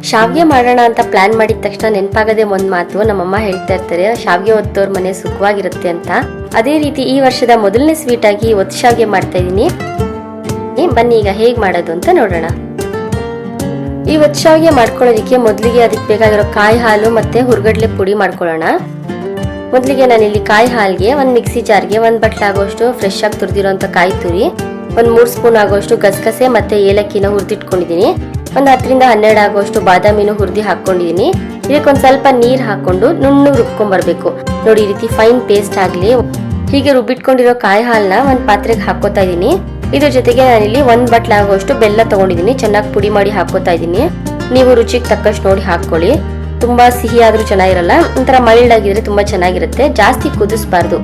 ಶಾವಿಗೆ ಮಾಡೋಣ ಅಂತ ಪ್ಲಾನ್ ಮಾಡಿದ ತಕ್ಷಣ ನೆನಪಾಗದೆ ಒಂದ್ ಮಾತು ನಮ್ಮಮ್ಮ ಹೇಳ್ತಾ ಇರ್ತಾರೆ, ಶಾವಿಗೆ ಒತ್ತೋರ್ ಮನೆ ಸುಖವಾಗಿರುತ್ತೆ ಅಂತ. ಅದೇ ರೀತಿ ಈ ವರ್ಷದ ಮೊದಲನೇ ಸ್ವೀಟ್ ಆಗಿ ಒತ್ತು ಶಾವಿಗೆ ಮಾಡ್ತಾ ಇದೀನಿ. ಬನ್ನಿ ಈಗ ಹೇಗ್ ಮಾಡೋದು ಅಂತ ನೋಡೋಣ. ಈ ಒತ್ತು ಶಾವಿಗೆ ಮಾಡ್ಕೊಳ್ಳೋದಿಕ್ಕೆ ಮೊದಲಿಗೆ ಅದಕ್ಕೆ ಬೇಕಾಗಿರೋ ಕಾಯಿ ಹಾಲು ಮತ್ತೆ ಹುರ್ಗಡ್ಲೆ ಪುಡಿ ಮಾಡ್ಕೊಳ್ಳೋಣ. ಮೊದಲಿಗೆ ನಾನಿಲ್ಲಿ ಕಾಯಿ ಹಾಲ್ಗೆ ಒಂದು ಮಿಕ್ಸಿ ಜಾರ್ಗೆ 1 ಬಟ್ಲ ಆಗೋಷ್ಟು ಫ್ರೆಶ್ ಆಗಿ ತುರಿದಿರೋಂಥ ಕಾಯಿ ತುರಿ, 3 ಸ್ಪೂನ್ ಆಗೋಷ್ಟು ಗಸಗಸೆ ಮತ್ತೆ ಏಲಕ್ಕಿನ ಹುರಿದಿಟ್ಕೊಂಡಿದೀನಿ. 10 ರಿಂದ 12 ಆಗೋಷ್ಟು ಬಾದಾಮಿನೂ ಹುರಿದಿ ಹಾಕೊಂಡಿದೀನಿ. ಇದಕ್ಕೊಂದ್ ಸ್ವಲ್ಪ ನೀರ್ ಹಾಕೊಂಡು ನುಣ್ಣಗೆ ರುಬ್ಕೊಂಡ್ ಬರ್ಬೇಕು. ನೋಡಿ, ಈ ರೀತಿ ಫೈನ್ ಪೇಸ್ಟ್ ಆಗ್ಲಿ. ಹೀಗೆ ರುಬ್ಬಿಟ್ಕೊಂಡಿರೋ ಕಾಯಿ ಹಾಲ್ನ ಒಂದ್ ಪಾತ್ರೆಗೆ ಹಾಕೋತಾ ಇದೀನಿ. ಇದ್ರ ಜೊತೆಗೆ ನಾನಿಲ್ಲಿ 1 ಬಟ್ಲ ಆಗೋಷ್ಟು ಬೆಲ್ಲ ತಗೊಂಡಿದೀನಿ. ಚೆನ್ನಾಗಿ ಪುಡಿ ಮಾಡಿ ಹಾಕೋತಾ ಇದೀನಿ. ನೀವು ರುಚಿಗೆ ತಕ್ಕಷ್ಟು ನೋಡಿ ಹಾಕೊಳ್ಳಿ. ತುಂಬಾ ಸಿಹಿ ಆದ್ರೂ ಚೆನ್ನಾಗಿರಲ್ಲ, ಒಂಥರ ಮೈಲ್ಡ್ ಆಗಿದ್ರೆ ತುಂಬಾ ಚೆನ್ನಾಗಿರುತ್ತೆ. ಜಾಸ್ತಿ ಕುದಿಸಬಾರ್ದು,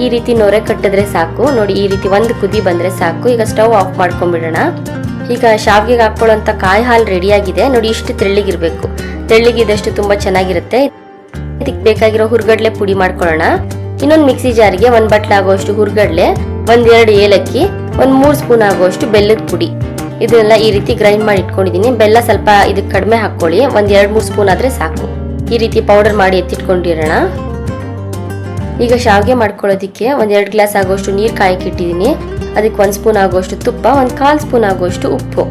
ಈ ರೀತಿ ನೊರೆ ಕಟ್ಟಿದ್ರೆ ಸಾಕು. ನೋಡಿ, ಈ ರೀತಿ 1 ಕುದಿ ಬಂದ್ರೆ ಸಾಕು. ಈಗ ಸ್ಟವ್ ಆಫ್ ಮಾಡ್ಕೊಂಡ್ಬಿಡೋಣ. ಈಗ ಶಾವಿಗೆಗೆ ಹಾಕೊಳ್ಳೋಂತ ಕಾಯಿ ಹಾಲು ರೆಡಿ ಆಗಿದೆ. ನೋಡಿ, ಇಷ್ಟು ತೆಳ್ಳಗಿರ್ಬೇಕು. ತೆಳ್ಳಗಿದಷ್ಟು ತುಂಬಾ ಚೆನ್ನಾಗಿರುತ್ತೆ. ಇದಕ್ಕೆ ಬೇಕಾಗಿರೋ ಹುರ್ಗಡ್ಲೆ ಪುಡಿ ಮಾಡ್ಕೊಳ್ಳೋಣ. ಇನ್ನೊಂದು ಮಿಕ್ಸಿ ಜಾರ್ಗೆ 1 ಬಟ್ಲ ಆಗೋಷ್ಟು ಹುರ್ಗಡ್ಲೆ, 1-2 ಏಲಕ್ಕಿ, 3 ಸ್ಪೂನ್ ಆಗೋಷ್ಟು ಬೆಲ್ಲದ ಪುಡಿ, ಇದನ್ನೆಲ್ಲ ಈ ರೀತಿ ಗ್ರೈಂಡ್ ಮಾಡಿ ಇಟ್ಕೊಂಡಿದೀನಿ. ಬೆಲ್ಲ ಸ್ವಲ್ಪ ಇದಕ್ಕೆ ಕಡಿಮೆ ಹಾಕೊಳ್ಳಿ, 1-2-3 ಸ್ಪೂನ್ ಆದ್ರೆ ಸಾಕು. ಈ ರೀತಿ ಪೌಡರ್ ಮಾಡಿ ಎತ್ತಿಟ್ಕೊಂಡಿರೋಣ. ಈಗ ಶಾವಿಗೆ ಮಾಡ್ಕೊಳ್ಳೋದಿಕ್ಕೆ 1-2 ಗ್ಲಾಸ್ ಆಗೋಷ್ಟು ನೀರ್ ಕಾಯಕ್ಕೆ ಇಟ್ಟಿದ್ದೀನಿ. ಅದಕ್ಕೆ 1 ಸ್ಪೂನ್ ಆಗೋಷ್ಟು ತುಪ್ಪ, 1/4 ಸ್ಪೂನ್ ಆಗೋಷ್ಟು ಉಪ್ಪು,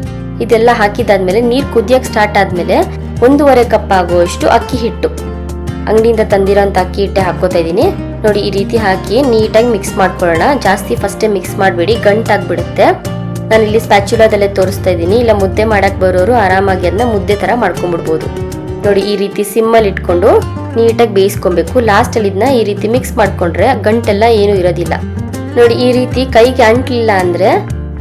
ಇದೆಲ್ಲ ಹಾಕಿದಾದ್ಮೇಲೆ ನೀರ್ ಕುದಿಯಕ್ಕೆ ಸ್ಟಾರ್ಟ್ ಆದ್ಮೇಲೆ 1.5 ಕಪ್ ಆಗುವಷ್ಟು ಅಕ್ಕಿ ಹಿಟ್ಟು, ಅಂಗಡಿಯಿಂದ ತಂದಿರೋಂಥ ಅಕ್ಕಿ ಹಿಟ್ಟೆ ಹಾಕೋತಾ ಇದೀನಿ. ನೋಡಿ, ಈ ರೀತಿ ಹಾಕಿ ನೀಟಾಗಿ ಮಿಕ್ಸ್ ಮಾಡ್ಕೊಳ್ಳೋಣ. ಜಾಸ್ತಿ ಫಸ್ಟೇ ಮಿಕ್ಸ್ ಮಾಡಬೇಡಿ, ಗಂಟಾಗ್ಬಿಡುತ್ತೆ. ನಾನಿಲ್ಲಿ ಸ್ಪ್ಯಾಚುಲಾದಲ್ಲೇ ತೋರಿಸ್ತಾ ಇದ್ದೀನಿ. ಇಲ್ಲ ಮುದ್ದೆ ಮಾಡಕ್ ಬರೋರು ಆರಾಮಾಗಿ ಅದನ್ನ ಮುದ್ದೆ ತರ ಮಾಡ್ಕೊಂಡ್ಬಿಡ್ಬೋದು. ನೋಡಿ, ಈ ರೀತಿ ಸಿಮ್ಮಲ್ಲಿ ಇಟ್ಕೊಂಡು ನೀಟಾಗಿ ಬೇಯಿಸ್ಕೊಬೇಕು. ಲಾಸ್ಟ್ ಅಲ್ಲಿ ಇದನ್ನ ಈ ರೀತಿ ಮಿಕ್ಸ್ ಮಾಡ್ಕೊಂಡ್ರೆ ಗಂಟೆಲ್ಲ ಏನು ಇರೋದಿಲ್ಲ. ನೋಡಿ, ಈ ರೀತಿ ಕೈಗೆ ಅಂಟ್ಲಿಲ್ಲ ಅಂದ್ರೆ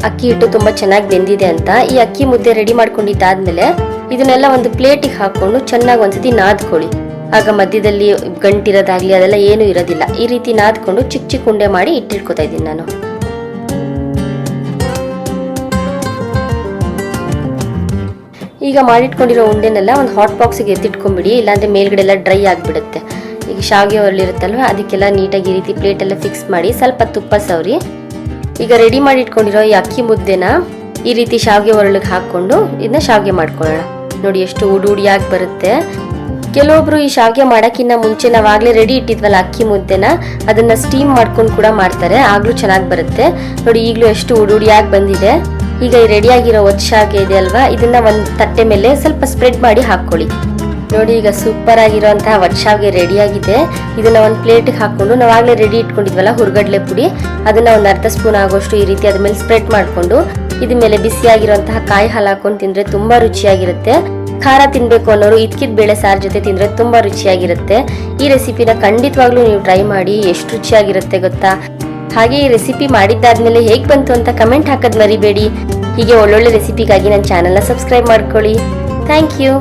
ಅಕ್ಕಿ ಹಿಟ್ಟು ತುಂಬಾ ಚೆನ್ನಾಗಿ ಬೆಂದಿದೆ ಅಂತ. ಈ ಅಕ್ಕಿ ಮುದ್ದೆ ರೆಡಿ ಮಾಡ್ಕೊಂಡಿದ್ದಾದ್ಮೇಲೆ ಇದನ್ನೆಲ್ಲ ಒಂದು ಪ್ಲೇಟಿಗೆ ಹಾಕೊಂಡು ಚೆನ್ನಾಗಿ ಒಂದ್ಸತಿ ನಾದ್ಕೊಳ್ಳಿ. ಆಗ ಮಧ್ಯದಲ್ಲಿ ಗಂಟಿರೋದಾಗ್ಲಿ ಅದೆಲ್ಲ ಏನು ಇರೋದಿಲ್ಲ. ಈ ರೀತಿ ನಾದ್ಕೊಂಡು ಚಿಕ್ಕ ಚಿಕ್ಕ ಉಂಡೆ ಮಾಡಿ ಇಟ್ಟಿಟ್ಕೋತಾ ಇದ್ದೀನಿ ನಾನು. ಈಗ ಮಾಡಿಟ್ಕೊಂಡಿರೋ ಉಂಡೆನೆಲ್ಲ ಒಂದು ಹಾಟ್ ಬಾಕ್ಸಿಗೆ ಎತ್ತಿಟ್ಕೊಂಡ್ಬಿಡಿ, ಇಲ್ಲಾಂದ್ರೆ ಮೇಲ್ಗಡೆ ಎಲ್ಲ ಡ್ರೈ ಆಗಿಬಿಡುತ್ತೆ. ಈಗ ಶಾವಿಗೆ ಒರಳಿರುತ್ತಲ್ವ, ಅದಕ್ಕೆಲ್ಲ ನೀಟಾಗಿ ಈ ರೀತಿ ಪ್ಲೇಟ್ ಎಲ್ಲ ಫಿಕ್ಸ್ ಮಾಡಿ ಸ್ವಲ್ಪ ತುಪ್ಪ ಸವರಿ. ಈಗ ರೆಡಿ ಮಾಡಿ ಇಟ್ಕೊಂಡಿರೋ ಈ ಅಕ್ಕಿ ಮುದ್ದೆನ ಈ ರೀತಿ ಶಾವಿಗೆ ಒರಳಿಗೆ ಹಾಕೊಂಡು ಇದನ್ನ ಶಾವಿಗೆ ಮಾಡ್ಕೊಳ್ಳೋಣ. ನೋಡಿ, ಎಷ್ಟು ಉಡುಡಿಯಾಗಿ ಬರುತ್ತೆ. ಕೆಲವೊಬ್ರು ಈ ಶಾವಿಗೆ ಮಾಡೋಕ್ಕಿಂತ ಮುಂಚೆ ನಾವಾಗಲೇ ರೆಡಿ ಇಟ್ಟಿದ್ವಲ್ಲ ಅಕ್ಕಿ ಮುದ್ದೆನ, ಅದನ್ನ ಸ್ಟೀಮ್ ಮಾಡ್ಕೊಂಡು ಕೂಡ ಮಾಡ್ತಾರೆ, ಆಗ್ಲೂ ಚೆನ್ನಾಗಿ ಬರುತ್ತೆ. ನೋಡಿ, ಈಗಲೂ ಎಷ್ಟು ಉಡುಡಿಯಾಗಿ ಬಂದಿದೆ. ಈಗ ಈ ರೆಡಿ ಆಗಿರೋ ಒತ್ತು ಶಾವಿಗೆ ಇದೆ ಅಲ್ವಾ, ಇದನ್ನ ಒಂದು ತಟ್ಟೆ ಮೇಲೆ ಸ್ವಲ್ಪ ಸ್ಪ್ರೆಡ್ ಮಾಡಿ ಹಾಕೊಳ್ಳಿ. ನೋಡಿ, ಈಗ ಸೂಪರ್ ಆಗಿರೋಂತಹ ಒತ್ತು ಶಾವಿಗೆ ರೆಡಿ ಆಗಿದೆ. ಇದನ್ನ ಒಂದು ಪ್ಲೇಟ್ಗೆ ಹಾಕೊಂಡು ನಾವಾಗಲೇ ರೆಡಿ ಇಟ್ಕೊಂಡಿದ್ವಲ್ಲ ಹುರ್ಗಡ್ಲೆ ಪುಡಿ, ಅದನ್ನ ಒಂದು ಅರ್ಧ ಸ್ಪೂನ್ ಆಗೋಷ್ಟು ಈ ರೀತಿ ಅದ್ರ ಮೇಲೆ ಸ್ಪ್ರೆಡ್ ಮಾಡ್ಕೊಂಡು ಇದ್ರ ಮೇಲೆ ಬಿಸಿಯಾಗಿರುವಂತಹ ಕಾಯಿ ಹಾಲು ಹಾಕೊಂಡು ತಿಂದ್ರೆ ತುಂಬಾ ರುಚಿಯಾಗಿರುತ್ತೆ. ಖಾರ ತಿನ್ಬೇಕು ಅನ್ನೋರು ಇದ್ಕಿದ್ ಬೇಳೆ ಸಾರು ಜೊತೆ ತಿಂದ್ರೆ ತುಂಬಾ ರುಚಿಯಾಗಿರುತ್ತೆ. ಈ ರೆಸಿಪಿನ ಖಂಡಿತವಾಗ್ಲೂ ನೀವು ಟ್ರೈ ಮಾಡಿ, ಎಷ್ಟು ರುಚಿಯಾಗಿರುತ್ತೆ ಗೊತ್ತಾ. ಹಾಗೆ ಈ ರೆಸಿಪಿ ಮಾಡಿದ್ದಾದ್ಮೇಲೆ ಹೇಗ್ ಬಂತು ಅಂತ ಕಮೆಂಟ್ ಹಾಕೋದ್ ಮರಿಬೇಡಿ. ಹೀಗೆ ಒಳ್ಳೊಳ್ಳೆ ರೆಸಿಪಿಗಾಗಿ ನನ್ನ ಚಾನೆಲ್ನ ಸಬ್ಸ್ಕ್ರೈಬ್ ಮಾಡ್ಕೊಳ್ಳಿ. Thank you.